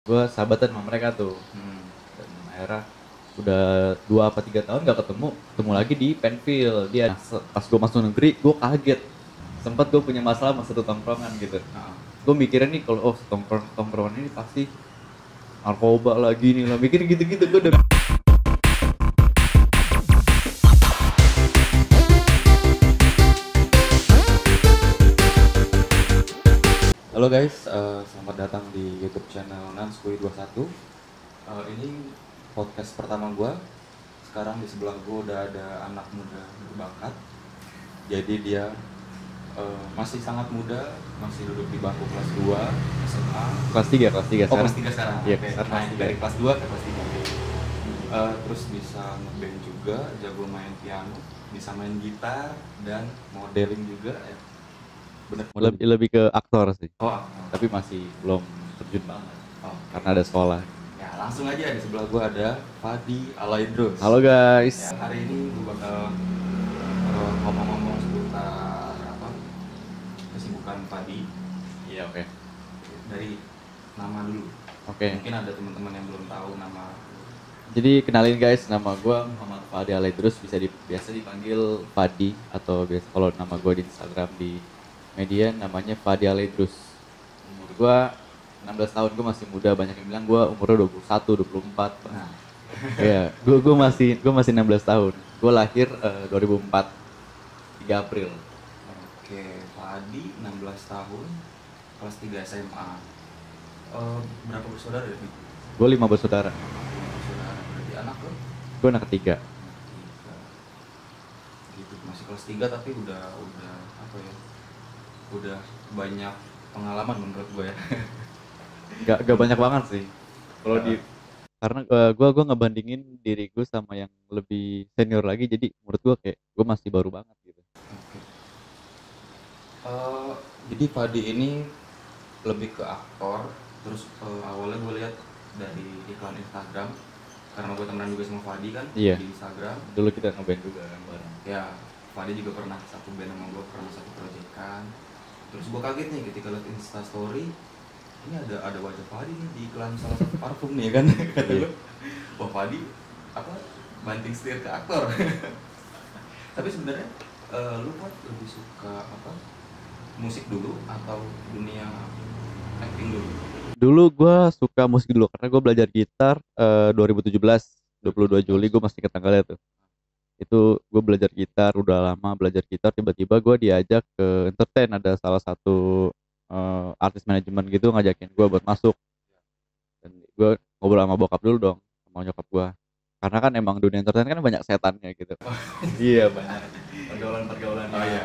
Gue sahabatan sama mereka tuh. Dan akhirnya udah 2 apa 3 tahun gak ketemu lagi di Penfield. Dia pas gue masuk negeri, gue kaget. Sempat gue punya masalah sama satu tongkrongan gitu. Gue mikirnya nih kalau tongkrongan ini pasti narkoba lagi nih lah, mikir gitu-gitu gue udah. Halo guys, selamat datang di YouTube channel Nanskui 21. Ini podcast pertama gue. Sekarang di sebelah gue udah ada anak muda berbakat. Jadi dia masih sangat muda, masih duduk di bangku kelas 2 SMA. Kelas 3 sekarang. Oh, kelas 3 sekarang. Iya, Oke. sekarang Nah, kelas 3. dari kelas 2 ke kelas 3. Terus bisa ngeband juga, jago main piano, bisa main gitar dan modeling juga ya. Bener, lebih ke aktor sih. Oh, Tapi masih belum terjun banget. oh. Karena ada sekolah. Ya, langsung aja di sebelah gua ada Fadi Alaidrus. Halo guys. ya, hari ini gua bakal ngomong-ngomong seputar apa? Kesibukan Fadi. Iya, oke. Dari nama dulu. Oke. Mungkin ada teman-teman yang belum tahu nama. Jadi kenalin guys, nama gue Muhammad Fadi Alaidrus, biasa dipanggil Fadi, atau biasa kalau nama gue di Instagram di media namanya Fadi Alaidrus. Umur gue 16 tahun, gue masih muda. Banyak yang bilang gue umurnya 21, 24. Nah, Iya, gue masih 16 tahun. Gue lahir 2004, 3 April. oke, Fadi 16 tahun, kelas 3 SMA. Berapa bersaudara ya? Gue 5 bersaudara. Bersaudara, berarti anak lo? Gue anak ketiga. Tiga. Gitu, masih kelas 3 tapi udah apa ya? Udah banyak pengalaman menurut gue ya. Gak banyak banget sih. Kalau di karena gue ngebandingin diri gue sama yang lebih senior lagi, jadi menurut gue kayak gue masih baru banget gitu. Oke. Jadi Fadi ini lebih ke aktor, terus awalnya gue lihat dari iklan Instagram karena gue temenan juga sama Fadi kan. Iya. Di Instagram. Dulu kita ngeband juga kan bareng. Ya, Fadi juga pernah satu band sama gue, pernah satu proyekan. Terus gue kaget nih ketika lihat Insta Story, ini ada wajah Fadi nih di iklan salah satu parfum nih kan. Kata Iya. gue, wah Fadi apa banting setir ke aktor. Tapi sebenarnya lu kan lebih suka apa, musik dulu atau dunia acting dulu? Dulu gue suka musik dulu karena gue belajar gitar 2017, 22 Juli gue masih inget tanggalnya tuh. Itu gue belajar gitar, udah lama belajar gitar, tiba-tiba gue diajak ke entertain, ada salah satu artis manajemen gitu ngajakin gue buat masuk. Dan gue ngobrol sama bokap dulu dong, sama nyokap gue. Karena kan emang dunia entertain kan banyak setannya gitu. Iya, banyak pergaulan-pergaulan. Oh iya,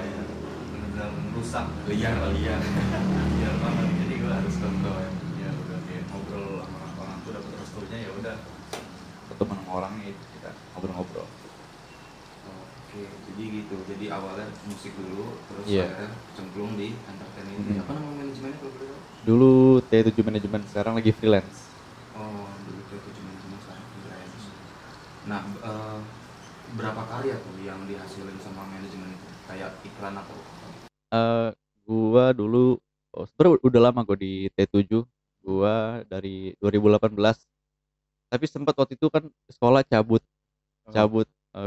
benar-benar rusak, liar liar banget. Jadi gue harus contoh ya udah kayak ngobrol sama orang tuh dapat restunya, ya udah Ketemu sama orangnya itu, kita ngobrol-ngobrol. oke. Jadi gitu, jadi awalnya musik dulu, terus Iya. akhirnya cemplung di entertain ini. Apa nama manajemennya kalau boleh tahu? Dulu T7 manajemen, sekarang lagi freelance. Oh, dulu itu manajemen, sekarang freelance. Nah, berapa karya tuh yang dihasilin sama manajemen itu, kayak iklan atau Gua dulu sebenarnya udah lama gue di T7. Gua dari 2018. Tapi sempat waktu itu kan sekolah cabut,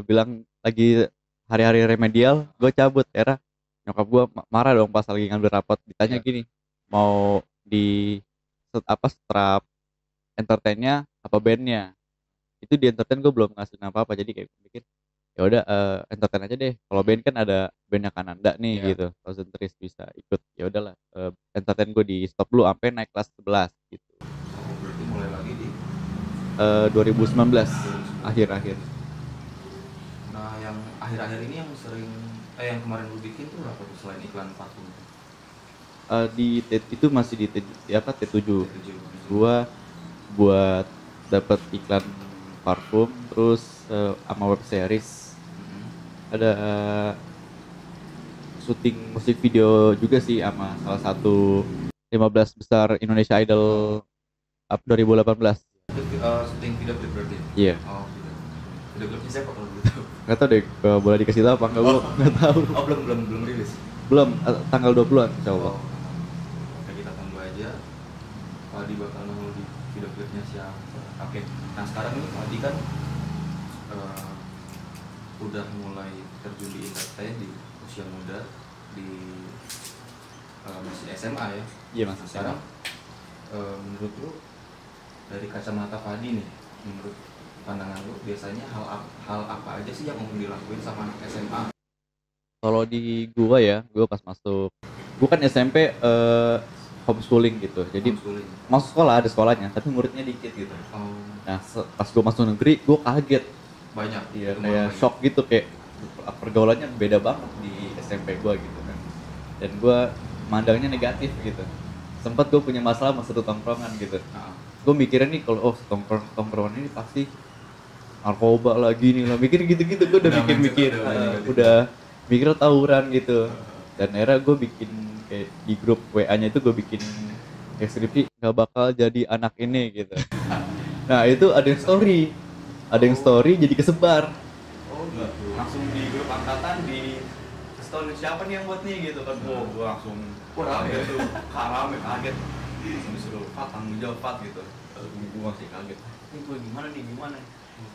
bilang lagi hari-hari remedial, gue cabut. Era nyokap gua marah dong pas lagi ngambil rapat, ditanya Iya. gini, mau di strap entertainnya apa bandnya. Itu di entertain gue belum ngasih apa-apa, jadi kayak mikir ya udah entertain aja deh. Kalau band kan ada bandnya Kananda nih. Iya. Gitu, Thousand Trees bisa ikut. Ya udahlah, entertain gue di stop dulu sampai naik kelas 11 gitu. Oh, berarti mulai lagi di 2019 akhir-akhir. Nah, yang akhir-akhir ini yang sering yang kemarin lu bikin tuh apa tuh selain iklan parfum? Itu masih di apa T7. T7. Gua buat dapat iklan parfum, terus sama web series. Ada syuting musik video juga sih sama salah satu 15 besar Indonesia Idol up 2018. Itu syuting video klip berarti? Iya. Oh, video klipnya siapa kalau boleh tahu? Nggak tahu deh boleh dikasih tahu apa enggak, gua nggak tahu. Oh, belum rilis. Belum, tanggal 20-an insyaallah. Oh, oke, kita tunggu aja. Fadi bakal nongol di video bosnya siapa. Oke, nah sekarang ini tadi kan eh, udah mulai terjun di entertain di usia muda, di masih SMA ya. Iya mas. Nah, sekarang menurut lu dari kacamata Fadi nih, menurut pandangan lu biasanya hal apa aja sih yang mau dilakuin sama anak SMA? Kalau di gua ya, gua pas masuk, gua kan SMP homeschooling gitu. Jadi Homeschooling. masuk sekolah ada sekolahnya, tapi muridnya dikit gitu. Oh, Nah, pas gua masuk negeri, gua kaget. banyak. Iya, Lumayan kayak banyak. shock gitu, kayak pergaulannya beda banget di SMP gua gitu kan. Dan gua mandangnya negatif gitu. Sempat gua punya masalah sama satu tongkrongan gitu. Nah, Gue mikirnya nih kalau tongkrongan ini pasti narkoba lagi nih lah, mikir gitu-gitu. Gue udah Udah mikir-mikir, mindset udah negatif. udah mikir tawuran gitu. Dan akhirnya gue bikin kayak di grup WA-nya itu gue bikin kayak skripsi nggak bakal jadi anak ini gitu. Nah itu ada yang story jadi kesebar. oh gitu. Langsung di grup angkatan di story siapa nih yang buat nih gitu kan. Gue langsung Rame ya? tuh kaget. Langsung disuruh Fat tanggung jawab Fat gitu. Gue masih kaget. Ini gue gimana nih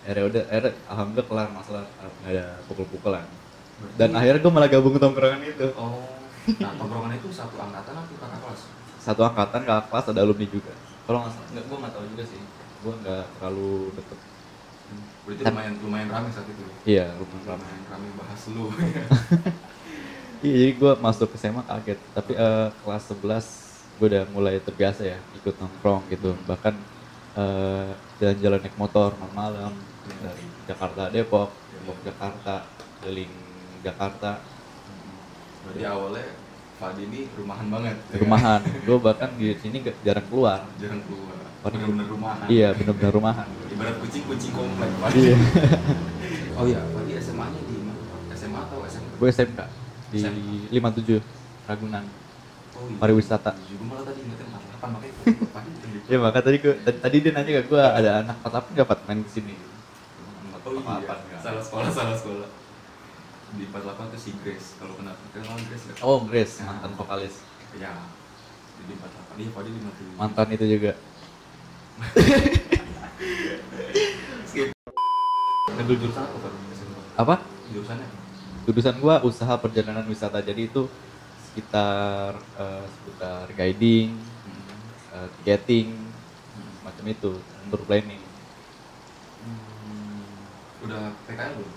akhirnya alhamdulillah kelar masalah, nggak ada pukul-pukulan. Dan akhirnya gue malah gabung ke tongkrongan itu. Oh, nah tongkrongan itu satu angkatan atau kakak kelas? Satu angkatan, kakak kelas, ada alumni juga. Kalau nggak salah, gue nggak tahu juga sih. Gue nggak terlalu deket. Berarti lumayan rame saat itu. Iya, lumayan ramai. Lumayan rame bahas lu. Iya, jadi gue masuk ke SMA kaget. Tapi kelas 11 gue udah mulai terbiasa ya ikut nongkrong gitu. Bahkan jalan-jalan naik motor malam-malam dari Jakarta Depok Jakarta, keliling Jakarta. Berarti awalnya Fadi ini rumahan banget. ya kan? Rumahan. Gue bahkan di sini jarang keluar. Jarang keluar. Paling- Bener-bener rumahan. Iya, bener-bener rumahan. Ibarat kucing komplek Fadi. Iya. Oh iya, Fadi SMA-nya di mana? SMA atau SMK? Gue SMK di 57 Ragunan. Oh iya. Pariwisata. Gue malah tadi ingetin 48 makanya Fadi Ya maka tadi dia nanya ke gue ada anak 48 nggak Pat main kesini. Oh iya, salah sekolah. Di 48 tuh si Grace. Kalau kenal Grace nggak? Oh Grace, mantan vokalis. Ya, di 48. Iya, Fadi 57. Mantan itu juga. Skip. Ngambil jurusan apa Fadi? SMA? Apa? Jurusannya? Jurusan gue usaha perjalanan wisata. Jadi itu seputar guiding, ticketing, macam itu, tour planning. Udah PKL belum?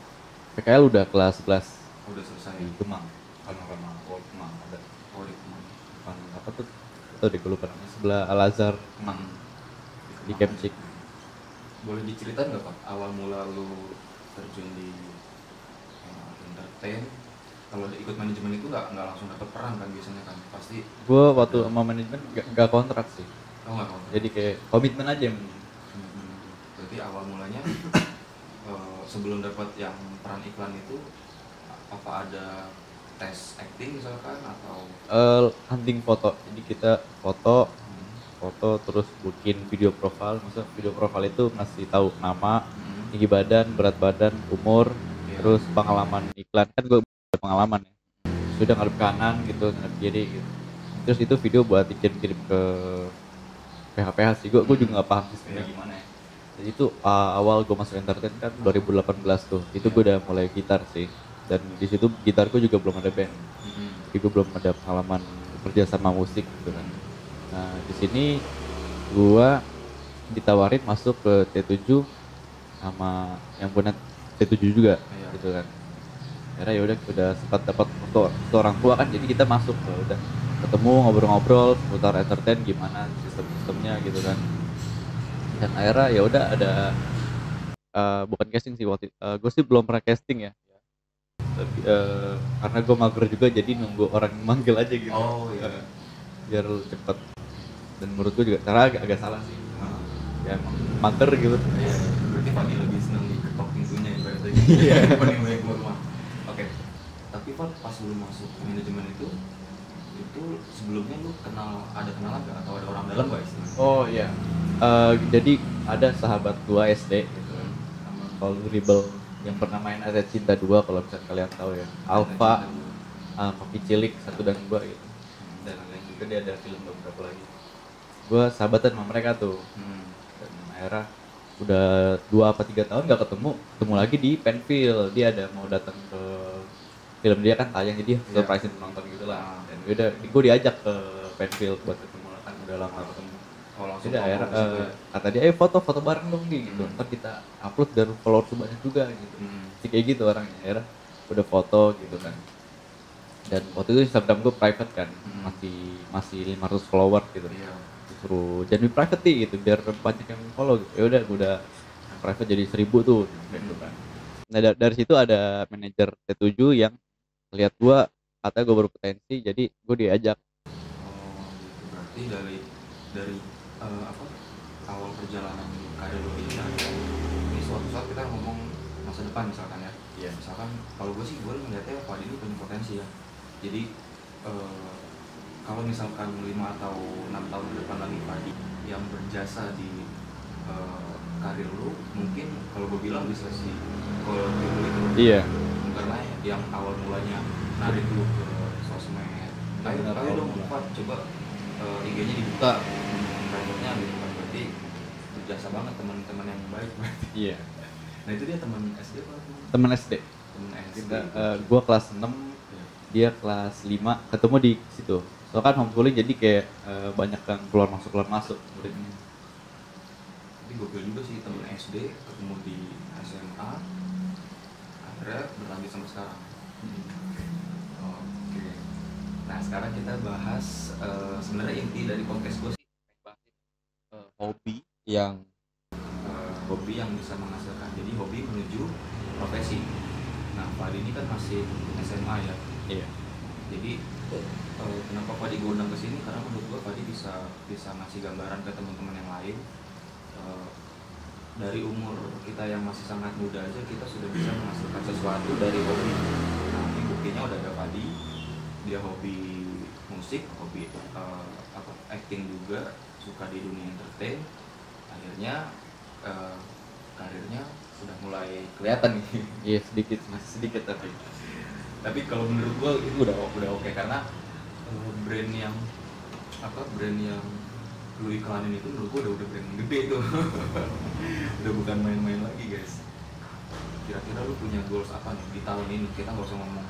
PKL udah kelas 11 Oh, udah selesai. di Kemang, Panorama World Kemang ada. Oh, di kemana? Apa tuh? Atau di gue lupa namanya, sebelah Al Azhar Kemang di Kemcik. Boleh diceritain nggak Pak awal mula lu terjun di entertain? Kalau ikut manajemen itu nggak langsung dapat peran kan biasanya kan pasti. Gue waktu sama manajemen gak kontrak sih, Oh nggak tahu. jadi kayak komitmen aja yang Berarti awal mulanya sebelum dapat yang peran iklan itu apa ada tes acting misalkan atau hunting foto. Jadi kita foto terus bikin video profile. Maksudnya video profile itu ngasih tahu nama, tinggi badan, berat badan, umur, Iya. terus pengalaman iklan. Kan gue ada pengalaman ya, sudah ngadep kanan gitu, ngadep kiri gitu. Terus itu video buat dikirim ke PH sih. Gue juga nggak paham sistemnya Iya. gimana ya. Jadi itu awal gue masuk entertain kan 2018 tuh. Itu gue udah mulai gitar sih. Dan di situ gitarku juga belum ada band. Jadi gue belum ada pengalaman kerja sama musik gitu kan. Nah di sini gue ditawarin masuk ke T7 sama yang punya T7 juga. Iya. Gitu kan. Akhirnya ya udah sempat dapat foto orang tua kan, jadi kita masuk udah ketemu ngobrol-ngobrol seputar entertain gimana sistemnya gitu kan. Dan akhirnya ya udah ada bukan casting sih waktu gue sih belum pernah casting ya. Tapi karena gue mager juga jadi nunggu orang yang manggil aja gitu. Oh, iya. Biar cepet. Dan menurut gue juga cara agak salah sih. Ya emang mager gitu. Iya, berarti Fadi lebih seneng diketok pintunya ibaratnya. Iya. Dibanding banyak keluar rumah. Oke. Tapi Pak pas lu masuk manajemen itu sebelumnya lu ada kenalan nggak atau ada orang dalam nggak istilahnya? Oh iya. Jadi ada sahabat gua SD gitu, nama Paul Ribel yang pernah main Ayat Cinta 2 kalau misalnya kalian tahu ya. Alpha, Kopi Cilik 1 dan 2 gitu. Dan lain juga dia ada film beberapa lagi. Gua sahabatan sama mereka tuh. Dan akhirnya udah 2 apa 3 tahun gak ketemu lagi di Penfield. Dia ada mau datang ke film dia kan tayang, jadi surprisein penonton gitu lah. Dan gue diajak ke Penfield buat ketemu kan, udah lama gak ketemu. langsung Jadi akhirnya promo gitu ya. kata dia foto bareng dong gitu. Ntar kita upload dan follower tuh banyak juga gitu. Kayak gitu orangnya. Akhirnya udah foto gitu kan. Dan waktu itu Instagram gue private kan, masih 500 follower gitu. Disuruh jadi private nih gitu biar banyak yang follow gitu. Ya udah gue udah private jadi 1000 tuh gitu kan. Nah dari situ ada manajer T7 yang lihat gue, katanya gue berpotensi, jadi gue diajak. Gitu. Berarti dari apa awal perjalanan karir lo ini suatu saat kita ngomong masa depan misalkan ya. Iya. Misalkan kalau gue sih gue melihatnya Fadi ini punya potensi ya. Jadi kalau misalkan 5 atau 6 tahun ke depan lagi Fadi yang berjasa di karir lu, mungkin kalau gue bilang bisa sih kalau itu. Iya. Karena yang awal mulanya narik lu ke sosmed, ayo dong Pak, coba IG-nya dibuka, private-nya gitu kan, berarti berjasa banget teman-teman yang baik berarti. Iya. Nah itu dia teman SD apa? Temen SD. Gue kelas 6, dia kelas 5, ketemu di situ. Soalnya kan homeschooling jadi kayak banyak yang keluar masuk muridnya. Tapi gokil juga sih, temen SD ketemu di SMA, akhirnya berlanjut sampai sekarang. Oke. Nah sekarang kita bahas sebenarnya inti dari podcast gue sih Hobi yang bisa menghasilkan. Jadi hobi menuju profesi. Nah Fadi ini kan masih SMA ya. Iya. Jadi kenapa Fadi gue undang ke sini, karena menurut gue Fadi bisa ngasih gambaran ke teman-teman yang lain. Dari umur kita yang masih sangat muda aja kita sudah bisa menghasilkan sesuatu dari hobi. Nah ini buktinya udah ada Fadi, dia hobi musik, hobi acting juga, suka di dunia entertain. Akhirnya karirnya udah mulai kelihatan nih. Iya, masih sedikit Tapi kalau menurut gua itu udah oke, karena brand yang lu iklanin itu menurut gua udah brand gede itu. Udah bukan main-main lagi guys. Kira-kira lu punya goals apa nih di tahun ini? Kita nggak usah ngomong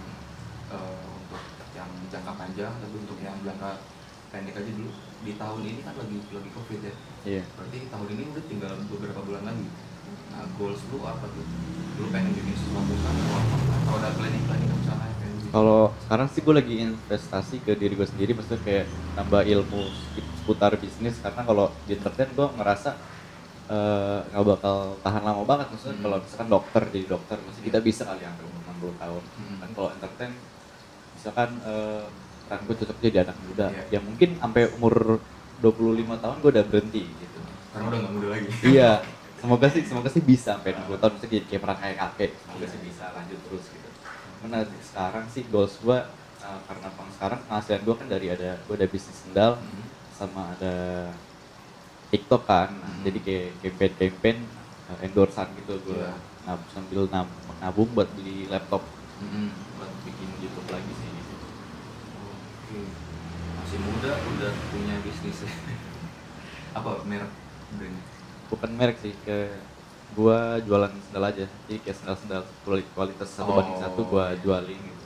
untuk yang jangka panjang, tapi untuk yang jangka pendek aja dulu. Di tahun ini kan lagi COVID ya. Iya. Berarti tahun ini udah tinggal beberapa bulan lagi. Nah goals lu apa tuh? Lu pengen bikin sesuatu kan? Atau ada planning misalnya? Kalau sekarang sih gue lagi investasi ke diri gue sendiri, maksudnya kayak nambah ilmu seputar bisnis, karena kalau di entertain gue ngerasa nggak bakal tahan lama banget. Maksudnya kalau misalkan jadi dokter masih kita bisa kali yang umur 60 tahun. Kan kalau entertain misalkan kan gue cocok jadi anak muda, ya mungkin sampai umur 25 tahun gue udah berhenti gitu. Karena udah nggak muda lagi. Iya, semoga sih bisa sampai 60 tahun, bisa jadi kayak peran kayak kakek, semoga sih bisa lanjut terus gitu. Karena sekarang sih goals gue, karena sekarang penghasilan gue kan dari gue ada bisnis sendal, sama ada TikTok kan. Jadi kayak campaign endorsean gitu gue sambil nabung buat beli laptop, buat bikin YouTube lagi sih. Oke. Masih muda udah punya bisnis. Apa merek brand? Bukan merek sih, kayak gue jualan sendal aja, jadi kayak sendal kualitas 1:1 gue jualin gitu.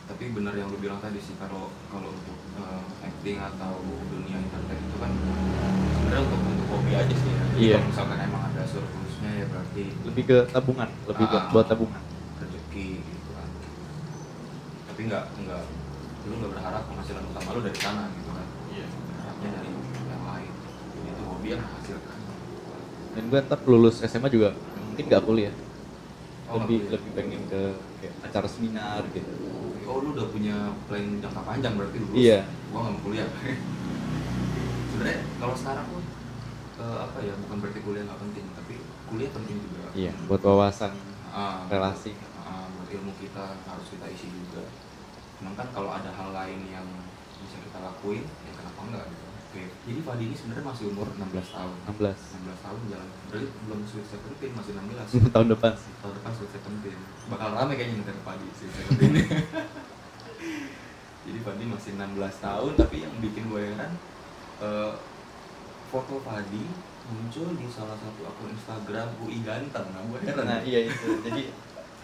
Tapi benar yang lu bilang tadi sih, kalau untuk acting atau dunia entertain itu kan sebenarnya untuk hobi aja sih ya. Iya. Kalau misalkan emang ada surplusnya ya berarti lebih ke tabungan, buat tabungan, rezeki gitu kan. Tapi lu nggak berharap penghasilan utama lu dari sana gitu kan. Iya. Berharapnya dari yang lain. Jadi itu hobi yang menghasilkan. Dan gue ntar lulus SMA juga mungkin gak kuliah, lebih pengen ke kayak acara seminar gitu. Oh lu udah punya plan jangka panjang berarti lulus. Iya. Gua nggak mau kuliah. Sebenarnya kalau sekarang pun bukan berarti kuliah nggak penting, tapi kuliah penting juga. Iya, buat wawasan relasi. Buat ilmu kita harus kita isi juga. Cuman kan kalau ada hal lain yang bisa kita lakuin, ya kenapa enggak gitu. Oke. Jadi Fadi ini sebenarnya masih umur 16 tahun. 16 tahun jalan. Berarti belum Sweet 17, masih 16. Tahun depan sih. Tahun depan Sweet 17. Bakal rame kayaknya ntar Fadi Sweet 17. Jadi Fadi masih 16 tahun, tapi yang bikin gue heran foto Fadi muncul di salah satu akun Instagram UI Ganteng. Nah, gue heran. Nah iya itu, jadi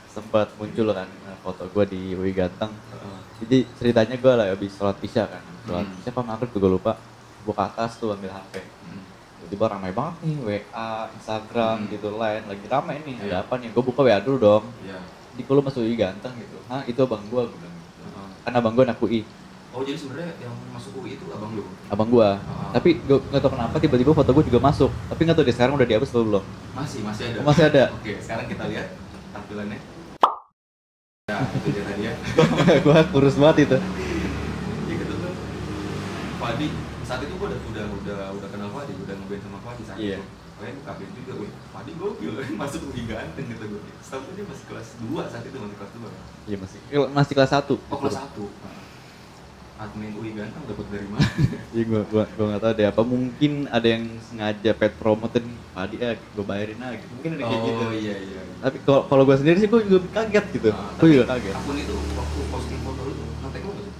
sempat muncul kan foto gue di UI Ganteng. Heeh. Jadi ceritanya gue lah habis sholat isya kan, sholat Hmm. isya apa maghrib gue lupa, gue ke atas tuh ambil HP, Hmm. tiba-tiba ramai banget nih WA, Instagram gitu, lain lagi ramai nih, Iya. ada apa nih, gue buka WA dulu dong, Iya. jadi kalau masuk UI Ganteng gitu, hah itu abang gue bilang gitu, Heeh. kan abang gue anak UI, Oh, jadi sebenarnya yang masuk UI itu abang lu? abang gue, tapi gue nggak tahu kenapa tiba-tiba foto gue juga masuk, tapi nggak tahu deh sekarang udah dihapus atau belum. Masih ada. Oh, masih ada. Oke, sekarang kita lihat tampilannya. Nah, itu dia tadi ya. Gue kurus banget itu. Ya gitu tuh. Fadi, saat itu gua udah kenal Fadi, udah ngeband sama Fadi saat Iya. itu. Kayaknya gue kaget juga, wih, Fadi gokil, masuk UI Ganteng gitu gue. Setahu dia masih kelas 2 saat itu, masih kelas 2 kan? Iya masih kelas 1. Oh, kelas 1. Admin UI Ganteng dapat dari mana? Iya gua nggak tahu deh, apa mungkin ada yang sengaja pet promote nih Padi gue bayarin aja gitu. Mungkin ada kayak gitu. Oh iya. Tapi kalau gue sendiri sih gue juga kaget gitu. Gue juga kaget. Akun itu waktu posting foto lu tuh ngetek lu nggak sih?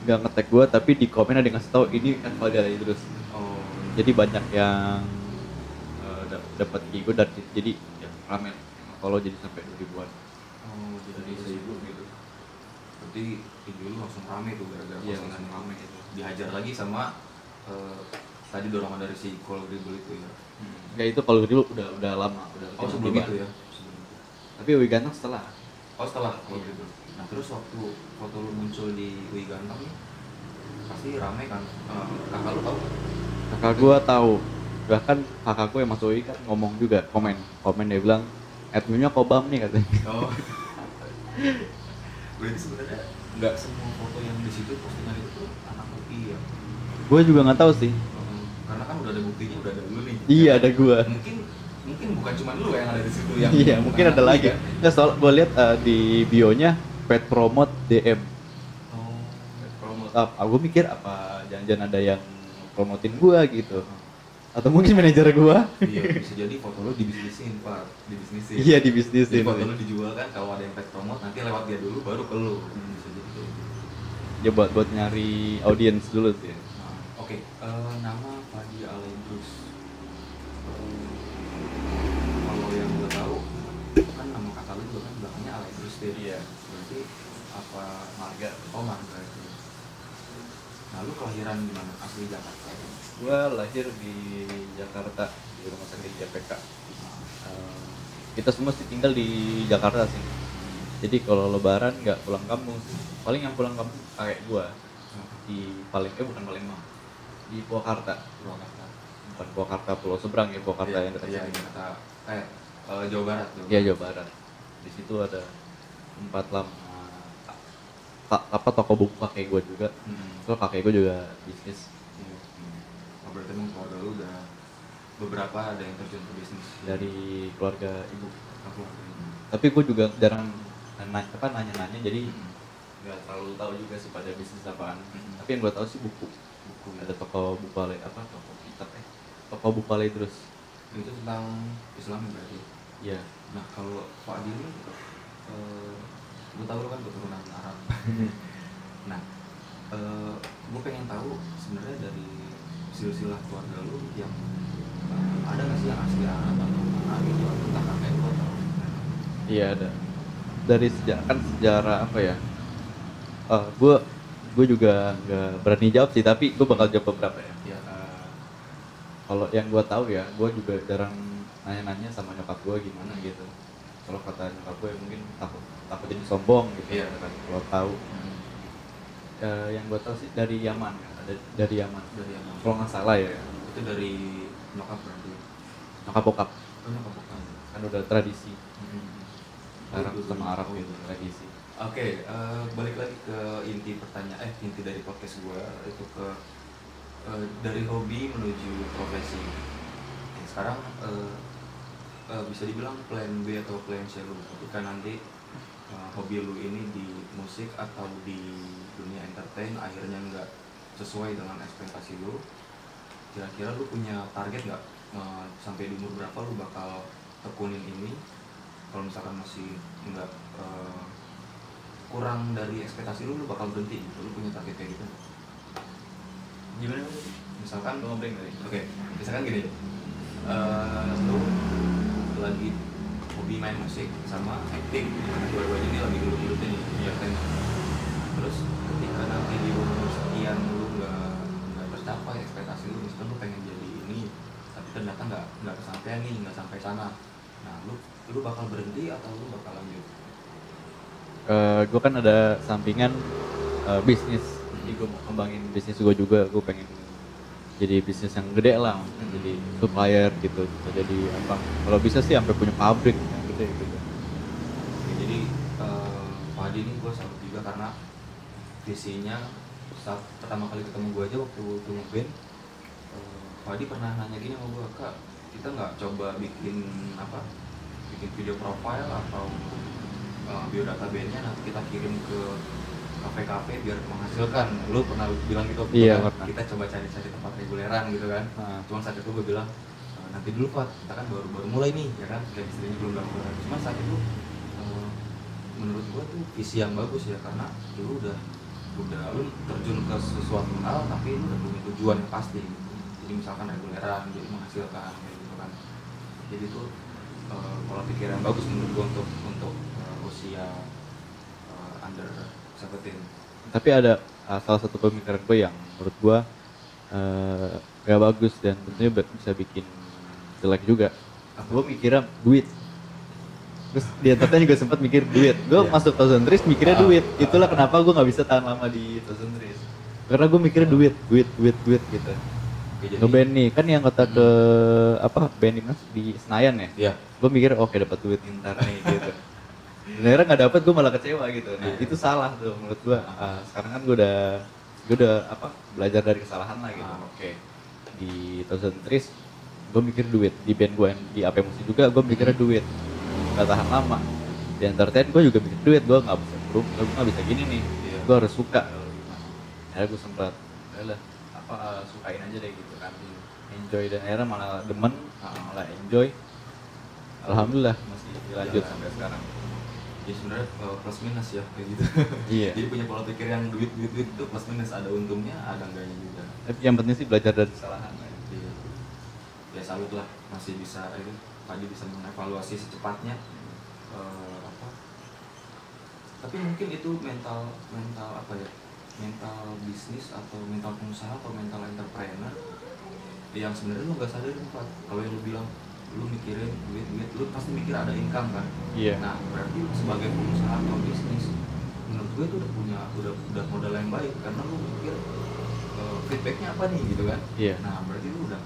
Gak ngetek gue, tapi di komen ada yang ngasih tahu ini kan Valdi Alaidrus. Oh. Jadi banyak yang dapat ego dan jadi ya ramen. Kalau jadi sampai 2000-an. Oh, jadi 1000 gitu. Berarti video lu langsung rame tuh gara-gara Iya, postingan langsung rame itu. Dihajar lagi sama tadi dorongan dari si Cole Dribble itu ya. Enggak, itu kalau dulu udah lama, udah Oh, sebelum itu ya. Sebelum itu. Tapi UI Ganteng setelah. Oh, setelah Cole Dribble. Nah, terus waktu foto lu muncul di UI Ganteng nih pasti rame kan. Kakak lu tahu kan? Kakak gue tahu, bahkan kakak gue yang masuk UI kan ngomong juga, komen dia bilang adminnya Kobam nih katanya. Oh. Berarti sebenarnya nggak semua foto yang di situ postingan itu tuh anak UI ya. Gue juga nggak tahu sih. Karena kan udah ada buktinya, udah ada lu nih. Iya, ada gue. Mungkin bukan cuma lu yang ada di situ yang. Iya, mungkin ada lagi. Kan? Nggak, soal gue lihat di bio-nya pet promote DM. Oh, promote. Aku mikir apa jangan-jangan ada yang promotin gue gitu. Atau mungkin manajer gue. Iya, bisa jadi foto lu dibisnisin, Pak. Dibisnisin. Iya, dibisnisin. Jadi foto lu dijual kan, kalau ada yang pet promote nanti lewat dia dulu baru ke lu. Bisa jadi kayak gitu. Ya buat nyari audiens dulu sih. Oke, nama Fadi Alaidrus. Kalau yang gue tahu kan nama kakak lu juga kan belakangnya Alaidrus deh. Iya. Berarti apa Marga. Oh, Marga itu. Nah, lu kelahiran di mana? Asli Jakarta. Gue lahir di Jakarta di rumah sakit JPK. Kita semua sih tinggal di Jakarta sih. Jadi kalau Lebaran nggak pulang kampung sih. Paling yang pulang kampung kakek gue di bukan Palembang, di Purwakarta. Bukan Purwakarta Pulau Seberang ya, Purwakarta yang dekat sini. Jawa Barat. Iya, Jawa Barat. Di situ ada tempat lama toko buku kakek gue juga. So kakek gue juga bisnis. Oh, berarti emang keluarga lu udah beberapa ada yang terjun ke bisnis dari keluarga ibu. keluarga ini. Tapi gue juga jarang nanya-nanya, jadi nggak terlalu tahu juga sih pada bisnis apaan. Tapi yang gue tahu sih buku. Ada toko buku toko kitab toko buku Alaidrus. Itu tentang Islam berarti. Iya. Nah, kalau Pak Adi ini gue tahu lu kan keturunan Arab. Nah, gue pengen tahu sebenarnya dari silsilah keluarga lu yang ada nggak sih yang asli Arab atau mana gitu, entah kakek lu atau Iya, ada. Dari sejarah apa ya? Gue juga nggak berani jawab sih, tapi gue bakal jawab beberapa ya. ya. Kalau yang gue tahu ya, gue juga jarang nanya-nanya sama nyokap gue gimana gitu. Kalau kata nyokap gue mungkin takut jadi sombong gitu. Iya. Kan kalau tahu. Yang gue tahu sih dari Yaman, dari Yaman. Kalau nggak salah ya. Itu dari nyokap berarti. Nyokap bokap. Oh, nyokap bukan. Kan udah tradisi. Arab itu sama dulu. Arab gitu tradisi. Oke, balik lagi ke inti dari podcast gue itu ke dari hobi menuju profesi. Sekarang bisa dibilang plan B atau plan C lu ketika nanti hobi lu ini di musik atau di dunia entertain akhirnya nggak sesuai dengan ekspektasi lu, kira-kira lu punya target nggak sampai di umur berapa lu bakal tekunin ini? Kalau misalkan masih nggak kurang dari ekspektasi lu bakal berhenti gitu. Lu punya target kayak gitu? Gimana? Misalkan Lu ngobrol nggak? Oke, misalkan gini, main musik sama acting, karena dua-duanya ini lagi dulu-dulu nih ya kan. Terus ketika nanti di umur sekian lu nggak tercapai ekspektasi lu, misalkan lu pengen jadi ini tapi ternyata nggak kesampaian nih, nggak sampai sana, nah lu bakal berhenti atau lu bakal lanjut? Gue kan ada sampingan bisnis, jadi gue mau kembangin bisnis gue juga. Gue pengen jadi bisnis yang gede lah, jadi supplier gitu, bisa jadi apa, kalau bisa sih sampai punya pabrik yang gede gitu. Oke, jadi Fadi ini gue salut juga karena visinya saat pertama kali ketemu gue aja waktu ngeband, Fadi pernah nanya gini sama gue, Kak, kita nggak coba bikin video profile atau biodata bandnya nanti kita kirim ke kafe-kafe biar menghasilkan. Lu pernah bilang gitu? Iya, kan? pernah. Kita coba cari-cari tempat reguleran gitu kan. Cuman saat itu gue bilang, nanti dulu Pak, kita kan baru mulai nih ya kan, dan istrinya belum dapat. Cuman saat itu menurut gue tuh visi yang bagus ya, karena lu udah lu terjun ke sesuatu hal tapi lu udah punya tujuan yang pasti. Jadi misalkan reguleran, jadi menghasilkan gitu kan. Jadi tuh pola pikir yang bagus menurut gue untuk usia under 17. Tapi ada salah satu pemikiran gue yang menurut gue gak bagus dan tentunya bisa bikin jelek juga. Gue mikirnya duit. Terus di entertain juga sempat mikir duit. Gue masuk Thousand Trees mikirnya duit. Itulah kenapa gue nggak bisa tahan lama di Thousand Trees. Karena gue mikirnya duit gitu. Ngeband nih kan yang kota ke band di Senayan ya. Iya. Gue mikir oke dapat duit ntar nih gitu. Sebenarnya nggak dapet, gue malah kecewa gitu. Nah itu salah tuh menurut gue. Sekarang kan gue udah belajar dari kesalahan lah gitu. Oke. Di Thousand Trees gue mikir duit. Di band gue yang di AP Musik juga gue mikirnya duit. Gak tahan lama. Di entertain gue juga mikir duit. Gue nggak bisa gue nggak bisa gini nih. Gue harus suka. Akhirnya gue sempat sukain aja deh gitu kan, enjoy, dan akhirnya malah demen, malah enjoy. Alhamdulillah masih dilanjut sampai sekarang. Jadi sebenarnya plus minus ya kayak gitu. Iya. Jadi punya pola pikir yang duit itu plus minus, ada untungnya ada enggaknya juga. Tapi yang penting sih belajar dari kesalahan. Iya. Ya salut lah masih bisa Fadi bisa mengevaluasi secepatnya. Tapi mungkin itu mental mental bisnis atau mental pengusaha atau mental entrepreneur yang sebenarnya lu nggak sadar Pak. Kalau yang lu bilang lu mikirin duit, lu pasti mikir ada income kan. Iya. Nah berarti sebagai pengusaha atau bisnis, menurut gue itu udah modal yang baik, karena lu mikir feedbacknya apa nih gitu kan. Iya. Nah berarti lu udah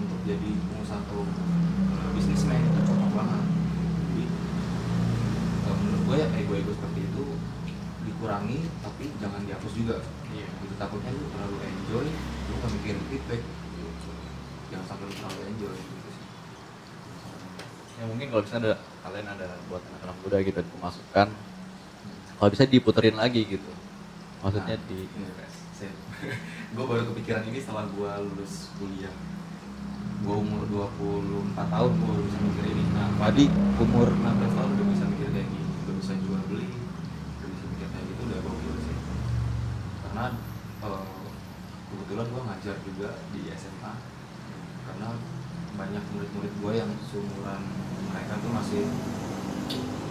untuk jadi pengusaha atau bisnismen itu cocok banget. Jadi menurut gue ya ego seperti itu dikurangi, tapi jangan dihapus juga. Iya. Gitu, takutnya lu terlalu enjoy, lu nggak mikirin feedback. Jangan sampai lu terlalu enjoy gitu sih. Ya mungkin kalau bisa kalian ada buat anak-anak muda gitu dimasukkan, kalau bisa diputerin lagi gitu. Maksudnya gue baru kepikiran ini setelah gue lulus kuliah. Gue umur 24 tahun gue udah bisa mikir ini. Nah Fadi umur 16 tahun udah bisa mikir kayak gini, udah bisa jual beli, udah bisa mikir kayak gitu, udah gokil sih. Karena kebetulan gue ngajar juga di SMA, karena banyak murid-murid gue yang seumuran mereka tuh masih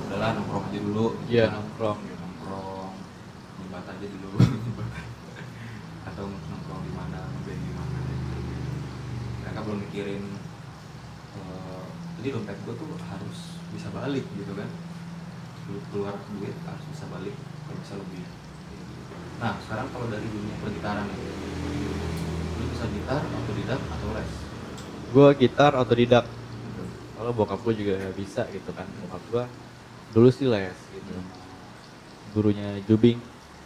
udahlah nongkrong aja dulu. Iya, nongkrong nyebat aja dulu atau nongkrong di mana, ngeband di mana. Mereka belum mikirin jadi dompet gue tuh harus bisa balik gitu kan, keluar duit harus bisa balik, kalau bisa lebih. Nah sekarang kalau dari dunia pergitaran, lu bisa gitar, otodidak atau les? gue gitar otodidak. Kalau bokap gue juga bisa gitu kan. Bokap gue dulu sih les gitu. Gurunya Jubing.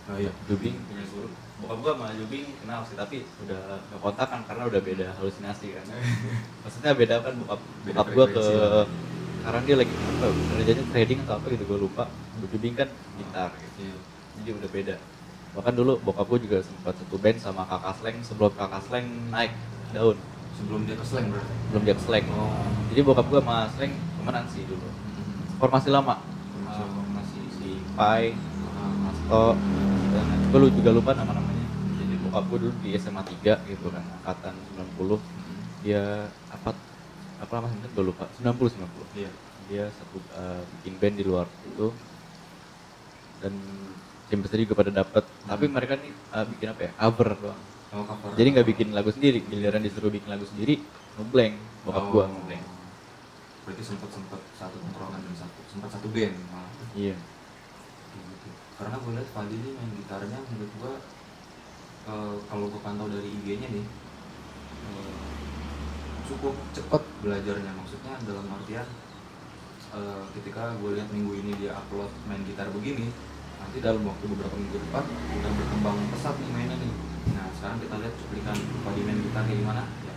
Oh iya, Jubing punya guru. Bokap gue sama Jubing kenal sih, tapi udah gak kontak kan karena udah beda halusinasi kan. Maksudnya beda kan, bokap gue ke sekarang dia lagi kerjanya trading atau apa gitu, gue lupa. Jubing kan gitar gitu. Jadi udah beda. Bahkan dulu bokap gue juga sempat satu band sama Kakak Sleng sebelum Kakak Sleng naik daun. Sebelum dia ke Slang berarti? Belum dia ke Sleng. Jadi bokap gue sama Sleng temenan sih dulu. Formasi lama. Formasi si Pai, Masto, dan gue juga lupa nama-namanya. Jadi bokap gue dulu di SMA 3 gitu kan, angkatan 90. Dia apa masih gue lupa, 90. Iya. dia satu bikin band di luar itu, dan chemistry juga pada dapet. Tapi mereka nih bikin apa ya, cover doang. Oh, cover. Jadi nggak bikin lagu sendiri, giliran disuruh bikin lagu sendiri ngeblank. Bokap gua ngeblank. Berarti sempat satu tongkrongan dan sempat satu band malah. Iya. Gitu. Karena gue lihat Fadi ini main gitarnya menurut gue kalau gue pantau dari IG-nya nih cukup cepat belajarnya, maksudnya dalam artian ketika gue lihat minggu ini dia upload main gitar begini, nanti dalam waktu beberapa minggu depan udah berkembang pesat nih mainnya nih. Nah sekarang kita lihat cuplikan Fadi main gitar kayak gimana ya.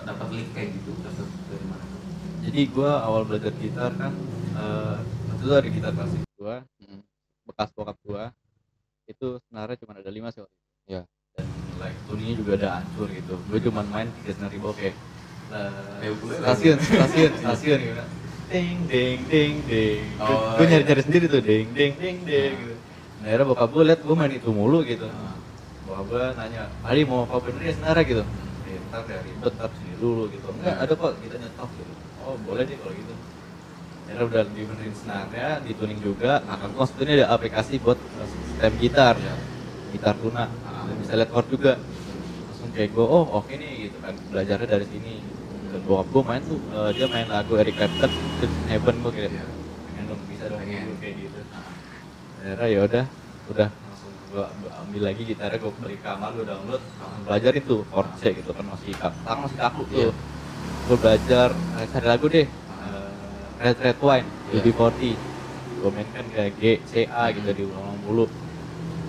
Dapat link kayak gitu, dapat dari mana? Jadi gue awal belajar gitar kan waktu itu ada gitar klasik gue, bekas bokap gue, itu senarnya cuma ada 5 sih waktu itu. Ya. Dan like tuningnya juga ada hancur gitu. Gue cuma main 3 senar ribu kayak stasiun gitu. Ding ding ding ding. Oh, Gue nyari sendiri tuh ding ding ding ding gitu. Nah, akhirnya bokap gue liat gue main itu mulu gitu. Bokap gue nanya, "Ali mau apa bener ya senarnya gitu?" Ntar dari ribet, ntar sini dulu gitu. Enggak, ada kok kita nyetok gitu. Oh boleh deh kalau gitu. Akhirnya udah dibenerin senarnya, dituning juga. Nah kan maksudnya ada aplikasi buat stem gitar, gitar tuna. Dan bisa lihat chord juga. Langsung kayak gue, oh oke nih gitu kan. Belajarnya dari sini. Dan bokap gue main tuh, dia main lagu Eric Clapton, Heaven, gue kayak pengen dong, bisa dong kayak gitu. Akhirnya ya udah langsung gue ambil lagi gitarnya, gue beli kamar, gue download, belajar itu chord C gitu kan, masih kaku tuh. Gue belajar cari lagu deh, Red Wine, UB40, gue mainkan kayak G, C, A gitu, diulang-ulang mulu.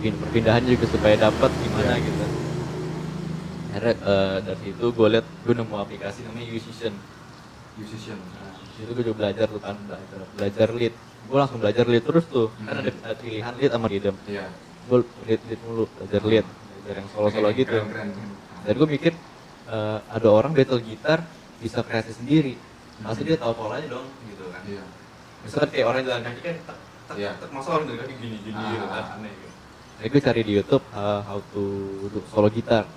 Bikin perpindahannya juga supaya dapat gimana gitu. Akhirnya dari situ gue liat, gue nemu aplikasi namanya Musician. Nah, itu gue juga belajar tuh kan, belajar lead. Gue langsung belajar lead terus tuh, kan ada pilihan lead sama rhythm. Gue lead mulu, belajar lead, belajar yang solo-solo gitu. Dan gue mikir ada orang battle gitar bisa kreasi sendiri, pasti dia tahu polanya dong gitu kan. Misalkan kayak orang jalan kaki kan tak masuk orang jalan kaki gini gitu kan, aneh gitu. Jadi gue cari di YouTube how to do solo gitar.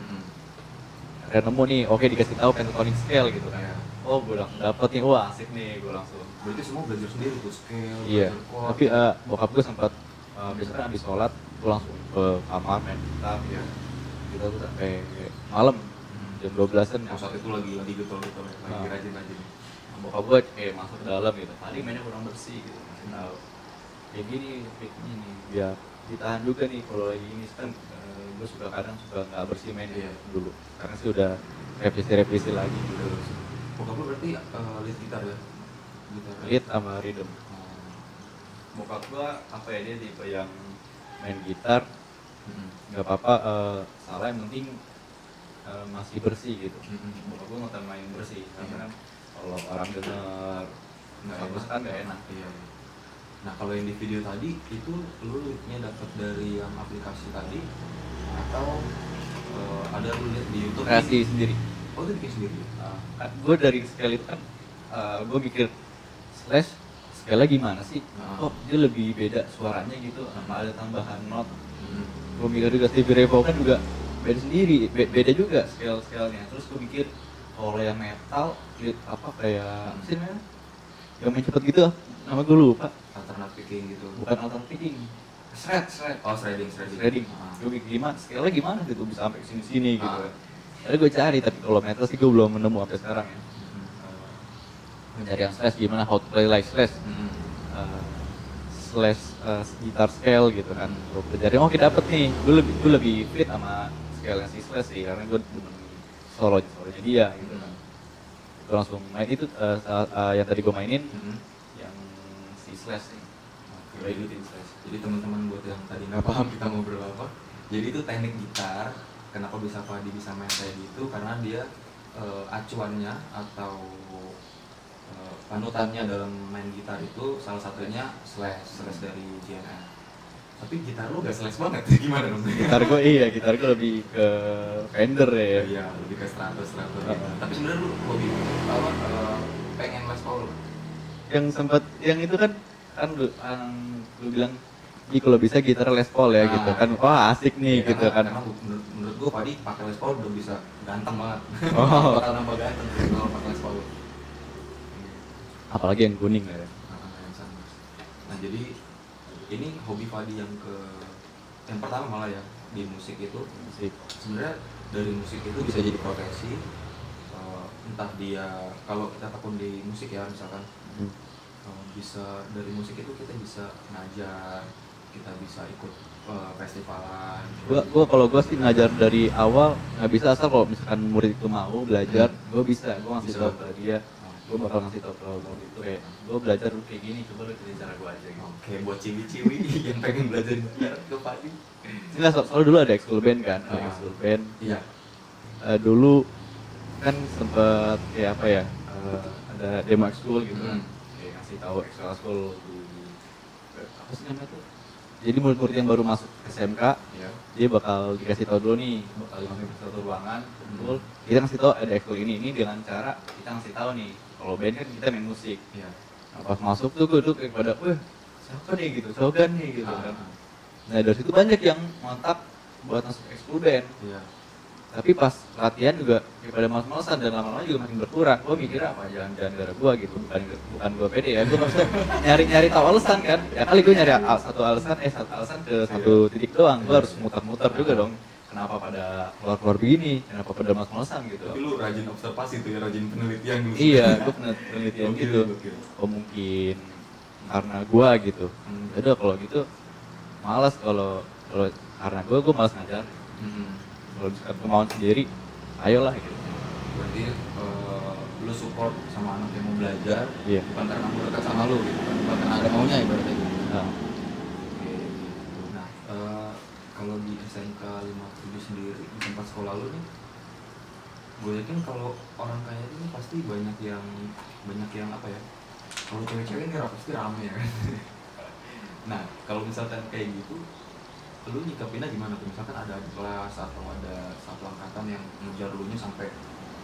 Akhirnya nemu nih, oke dikasih tahu pentatonic scale gitu kan. Oh gue langsung dapet nih, wah asik nih, gue langsung. Berarti semua belajar sendiri tuh scale. Iya. Tapi bokap gue sempat biasanya abis sholat, gue langsung ke kamar main gitar. Kita tuh sampai malam jam 12-an. Yang saat itu lagi getol-getol, lagi rajin-rajin. Bokap gue kayak masuk ke dalam gitu, tadi mainnya kurang bersih gitu, masih tahu. Kayak gini, piknya nih, biar ditahan juga nih kalau lagi ini kan. Gue kadang suka nggak bersih main dulu, karena sih udah revisi lagi gitu. Bokap lu berarti lead gitar ya? Lead sama rhythm. Bokap gue apa ya, dia tipe yang main gitar nggak apa-apa, salah yang penting masih bersih gitu. Bokap gue nggak main bersih, karena kalau orang denger nggak bagus kan nggak enak. Nah kalau yang di video tadi itu lu leadnya dapat dari yang aplikasi tadi atau ada lu lihat di YouTube? Kreasi sendiri. Oh itu bikin sendiri? Gue dari scale itu kan, gue mikir slash scale gimana sih? Oh dia lebih beda suaranya gitu, sama ada tambahan not. Gue mikir juga Stevie Ray Vaughan juga beda sendiri, beda juga scale-scalenya. Terus gue mikir kalau yang metal, apa kayak apa sih namanya? Yang main cepet gitu, nama gue lupa. Alternate picking gitu? Bukan alternate picking, shred. Oh shredding. Gue mikir scale-nya gimana gitu, bisa sampai sini gitu. Tadi gue cari, tapi kalau metal sih gue belum menemu sampai sekarang ya. Mencari yang slash gimana, how to play like slash, gitar scale gitu kan. Gue pelajari, oke dapet nih. Gue lebih fit sama scale yang si slash sih, karena gue solonya dia gitu kan. Gue langsung main itu yang tadi gue mainin, yang si slash sih. Gue ikutin slash. Jadi teman-teman buat yang tadi nggak paham kita ngobrol apa, jadi itu teknik gitar. Kenapa bisa Fadi bisa main kayak gitu? Karena dia acuannya atau panutannya dalam main gitar itu salah satunya slash dari JNN. Tapi gitar lu gak slash banget, gimana dong? Gitar gue lebih ke Fender ya. Iya, lebih ke Stratus gitu. Tapi sebenarnya lu lebih pengen Les Paul. Yang sempat yang itu kan kan lu bilang kalau bisa gitar Les Paul ya gitu kan, wah asik nih ya, gitu kan. karena menurut gua Padi pakai Les Paul udah bisa ganteng banget. Oh. Bakal nambah ganteng kalau pakai Les Paul. Apalagi yang kuning ya. Yang sama. Nah jadi ini hobi Padi yang pertama malah ya di musik itu. Musik. Sebenarnya dari musik itu bisa jadi profesi. Entah dia kalau kita tekun di musik ya misalkan, bisa dari musik itu kita bisa ngajar, kita bisa ikut festivalan. Gua sih ngajar dari awal nggak bisa, asal kalau misalkan murid itu mau belajar, gua bisa, gua ngasih tahu ke dia, gua bakal ngasih tahu ke murid itu kayak gua belajar kayak gini, coba lu ikutin cara gua aja gitu. Oke, buat ciwi-ciwi yang pengen belajar gitar ke Padi. Enggak, soalnya dulu ada ekskul band kan, ekskul band. Iya. Dulu kan sempet kayak apa ya, ada demo ekskul gitu kan, kayak ngasih tahu ekskul apa sih namanya tuh. Jadi murid-murid yang baru masuk SMK, dia bakal dikasih tahu dulu nih, bakal dimasukin ke satu ruangan, kumpul. Kita ngasih tahu ada ekskul ini dengan cara kita ngasih tahu nih, kalau band kan kita main musik. Nah, pas masuk tuh gue tuh kayak pada, siapa nih gitu, Shogun nih gitu kan. Nah dari situ banyak yang mantap buat masuk ekskul band. Tapi pas latihan juga daripada males-malesan dan lama-lama juga makin berkurang. Gue mikirnya apa jangan gara gue gitu, bukan gue pede ya. Gue maksudnya nyari tahu alasan kan. Ya kali gue nyari satu alasan ke satu titik doang. Gue harus muter-muter juga dong. Kenapa pada keluar begini? Kenapa pada males-malesan gitu? Tapi lu rajin observasi tuh ya, rajin penelitian dulu. Iya, gue penelitian gitu. Oh mungkin karena gue gitu. Udah kalau gitu malas kalau karena gue malas ngajar. Kalau bisa kemauan sendiri, ayolah gitu. Berarti lu support sama anak yang mau belajar, bukan karena mau dekat sama lu gitu, bukan karena ada maunya ya berarti. Oke, gitu. Nah, kalau di SMK 57 sendiri di tempat sekolah lu nih, gue yakin kalau orang kaya ini pasti banyak yang apa ya? Kalau cewek-cewek ini pasti rame ya kan. Nah, kalau misalkan kayak gitu, lu nyikapinnya gimana tuh? Misalkan ada adik kelas atau ada satu angkatan yang ngejar lu nya sampai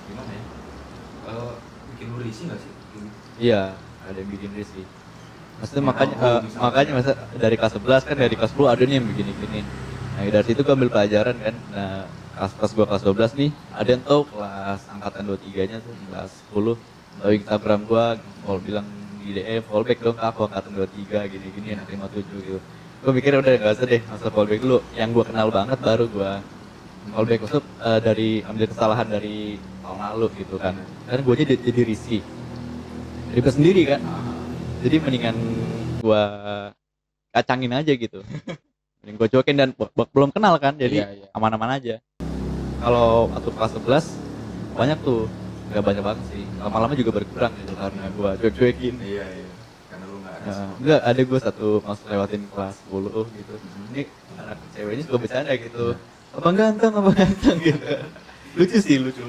gimana ya? Bikin lu risih nggak sih? Iya, ada yang bikin risih. Maksudnya makanya masa dari kelas 11 kan, dari kelas 10 ada nih yang begini-gini. Nah dari situ gue ambil pelajaran kan. Nah pas gue kelas 12 nih, ada yang tahu kelas angkatan 23 nya tuh, kelas 10 tahu Instagram gue, kalau bilang di DM fallback dong ke aku angkatan 23 gini-gini, anak 57 gitu. Gue mikir udah gak usah deh, masa fallback dulu. Yang gue kenal banget baru gue fallback. Maksud dari ambil kesalahan dari tahun lalu gitu kan. Karena gue jadi risih, ribet sendiri kan. Jadi mendingan gue kacangin aja gitu. Mending gue cuekin, dan belum kenal kan, jadi aman-aman aja. Kalau waktu kelas 11 banyak tuh, gak banyak banget sih. Lama-lama juga berkurang gitu karena gue cuekin. Iya. Karena lu gak respon. Enggak, ada gue satu masuk lewatin kelas 10 gitu. Ini anak ceweknya suka bercanda gitu. Abang ganteng gitu. Lucu sih, lucu.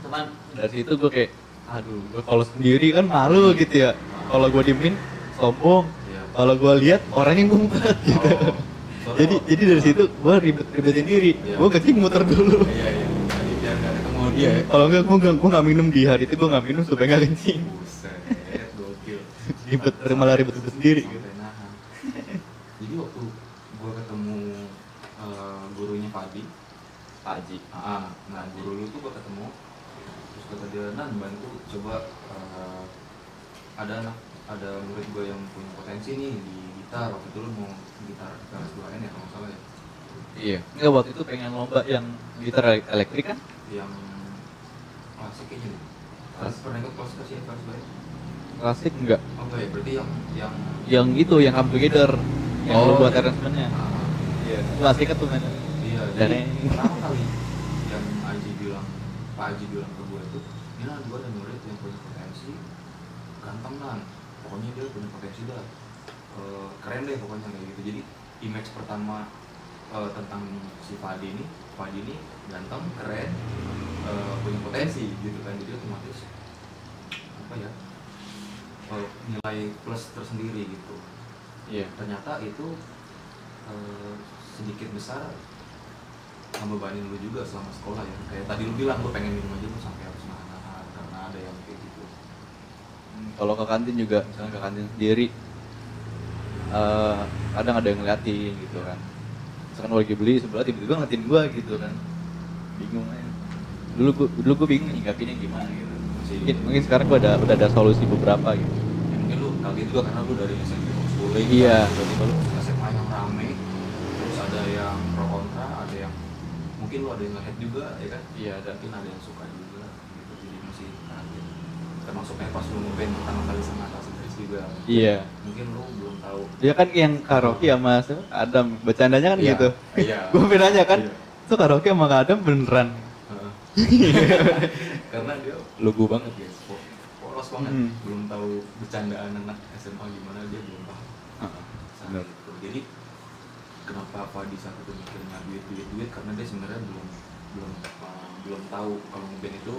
Cuman dari situ gue kayak, aduh, gue kalau sendiri kan malu gitu ya. Kalau gue diemin sombong. Kalau gue lihat orangnya ngumpet gitu. Jadi dari situ gue ribetin diri. Gue kencing muter dulu. Iya. Jadi biar gak ketemu dia. Kalau enggak gue nggak minum di hari itu, gue nggak minum supaya nggak kencing. Buset, gokil. Malah ribet sendiri gitu. Jadi waktu gue ketemu gurunya Padi, Pak Haji. Nah guru lu tuh gue ketemu, terus kata dia, Nan bantu coba ada murid gue yang punya potensi nih di gitar. Waktu itu lu mau gitar kelas 2N ya kalau nggak salah ya? Iya. Enggak, waktu itu pengen lomba yang gitar elektrik kan? Yang klasik kayaknya nih. Pernah ikut kelas ya kelas 2N? Klasik enggak? Oh enggak ya, berarti yang itu, yang come together, yang lu buat arrangementnya. Iya. Klasik kan tuh kan. Iya. Jadi pertama kali yang Pak Haji bilang ke gue tuh, ini lah gue ada murid yang punya potensi, ganteng Nan, pokoknya dia punya potensi dah, keren deh pokoknya kayak gitu. Jadi image pertama tentang si Padi ini ganteng, keren, punya potensi gitu kan. Jadi otomatis apa ya, nilai plus tersendiri gitu. Iya. Ternyata itu sedikit besar ngebebanin lu juga selama sekolah ya. Kayak tadi lu bilang, lu pengen minum aja lu sampai harus nahan karena ada yang kayak gitu. Kalau ke kantin juga, misalnya ke kantin sendiri, kadang ada yang ngeliatin gitu kan. Misalkan gue lagi beli sebelah tiba-tiba ngeliatin gue gitu kan, bingung aja. Dulu gue bingung nyikapinnya gimana gitu. Mungkin sekarang gue udah ada solusi beberapa gitu. Ya, mungkin lu kaget juga karena lu dari SMP homeschooling. Iya. Tiba-tiba lu SMA yang rame, terus ada yang pro kontra, ada yang mungkin lu ada yang nge-hate juga ya kan. Iya, ada. Mungkin ada yang suka juga gitu, jadi masih kaget. Termasuknya pas lu ngeband pertama kali sama Atas Idris juga. Iya. Mungkin lu belum tahu. Dia kan yang karaoke sama Adam, bercandanya kan Iya, gitu. iya. Gue nanya kan, Iya. itu karaoke sama Adam beneran. Karena dia lugu banget guys, polos banget, belum tahu bercandaan anak SMA gimana, dia belum paham. Bener. Gitu. Jadi kenapa Fadi saat itu mikirnya duit karena dia sebenarnya belum tahu kalau ngeband itu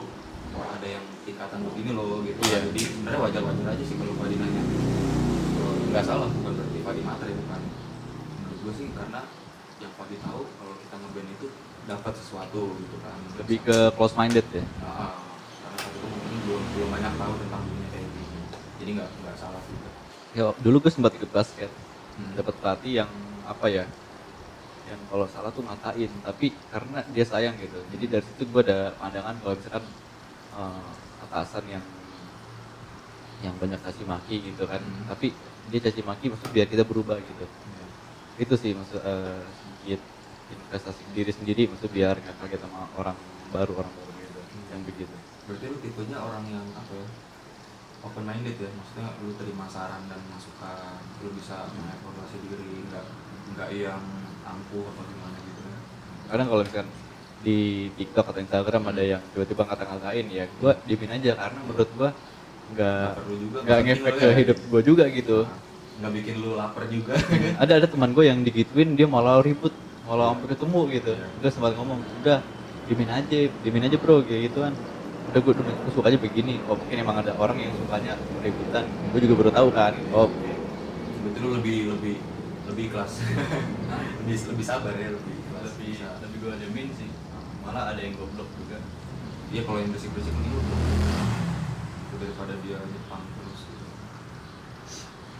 ada yang tingkatan begini loh gitu. Iya. Jadi sebenarnya wajar aja sih kalau Fadi nanya. Nggak salah, bukan berarti Fadi materi, bukan. Menurut gue sih karena yang Fadi tahu kalau kita ngeband itu dapat sesuatu gitu kan. Lebih ke close minded ya. Karena saat itu mungkin belum banyak tahu tentang dunia kayak gitu. Jadi nggak salah juga. Ya, dulu gue sempat ikut basket, dapat pelatih yang apa ya, yang kalau salah tuh ngatain, tapi karena dia sayang gitu. Jadi dari situ gue ada pandangan kalau misalkan atasan yang banyak caci maki gitu kan, tapi dia caci maki maksud biar kita berubah gitu. Itu sih maksud sedikit investasi diri sendiri, maksud biar nggak kaget sama orang baru gitu, yang begitu. Berarti lu tipenya orang yang apa ya, open minded ya, maksudnya lu terima saran dan masukan, lu bisa mengevaluasi diri, nggak yang angkuh atau gimana gitu ya. Kadang kalau misalkan di TikTok atau Instagram ada yang tiba-tiba ngata-ngatain, ya gue diemin aja karena menurut gue nggak ngefek ke hidup gue juga gitu. Nggak bikin lu lapar juga. ada teman gue yang digituin, dia malah ribut, malah sampai ketemu gitu. Gue sempat ngomong, udah diemin aja bro, kayak gitu kan. Udah gue suka aja begini. Oh mungkin emang ada orang yang sukanya ributan, gue juga baru tahu kan. Oh betul, lu lebih ikhlas. lebih sabar ya, lebih ikhlas. lebih gue diemin sih. Malah ada yang goblok juga. Iya, kalau yang bersih ini lu daripada dia Jepang terus gitu.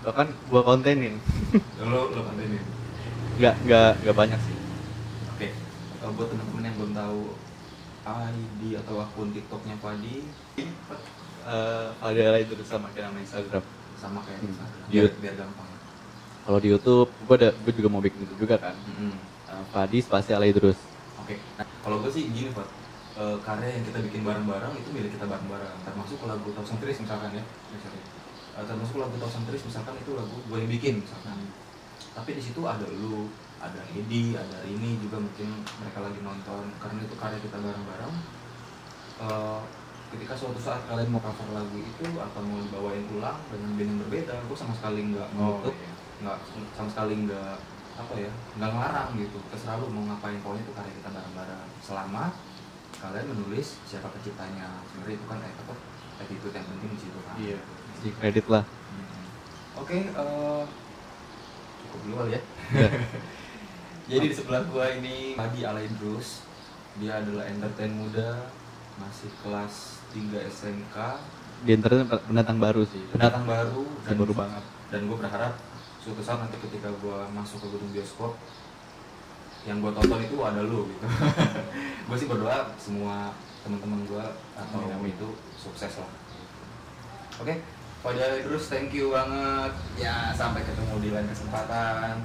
Bahkan gue kontenin. lo kontenin? Nggak banyak sih. Oke. Buat teman-teman yang belum tahu ID atau akun TikToknya Fadi, Fadi Alay terus sama kayak nama Instagram. sama kayak Instagram. Biar gampang. Kalau di YouTube, gue juga mau bikin itu juga kan. Fadi spasi Alay terus. Oke. Nah, kalau gue sih gini, Pak. Karya yang kita bikin bareng-bareng itu milik kita bareng-bareng. Termasuk lagu Tahu Sentris misalkan ya. Termasuk lagu Tahu Sentris misalkan itu lagu gue yang bikin misalkan. Tapi di situ ada lu, ada Edi, ada Rini juga, mungkin mereka lagi nonton karena itu karya kita bareng-bareng. Ketika suatu saat kalian mau cover lagu itu atau mau dibawain ulang dengan band yang berbeda, gue sama sekali nggak menutup, nggak sama sekali nggak apa ya, nggak ngelarang gitu. Terserah lu mau ngapain, pokoknya itu karya kita bareng-bareng. Selama kalian menulis siapa penciptanya, sebenarnya itu kan attitude yang penting di situ kan. Iya. Di kredit lah. Oke, cukup dulu kali ya. Jadi di sebelah gua ini Fadi Alay Drus. Dia adalah entertain muda, masih kelas 3 SMK. Di internet pendatang baru sih. Pendatang baru dan baru banget. Dan gue berharap suatu saat nanti ketika gua masuk ke gedung bioskop, yang gue tonton itu ada lu gitu. Gue sih berdoa semua teman-teman gue atau itu sukses lah. Oke, Fadi Alay Drus, thank you banget ya, sampai ketemu di lain kesempatan.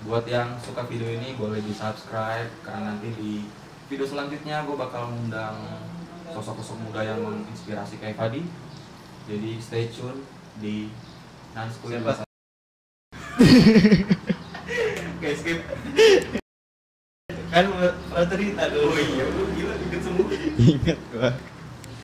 Buat yang suka video ini boleh di subscribe, karena nanti di video selanjutnya gue bakal mengundang sosok-sosok muda yang menginspirasi kayak Fadi. Jadi stay tune di Nanskuin. Oke, skip. Kan cerita dulu. Oh iya, lu gila, inget semua. Ingat gua.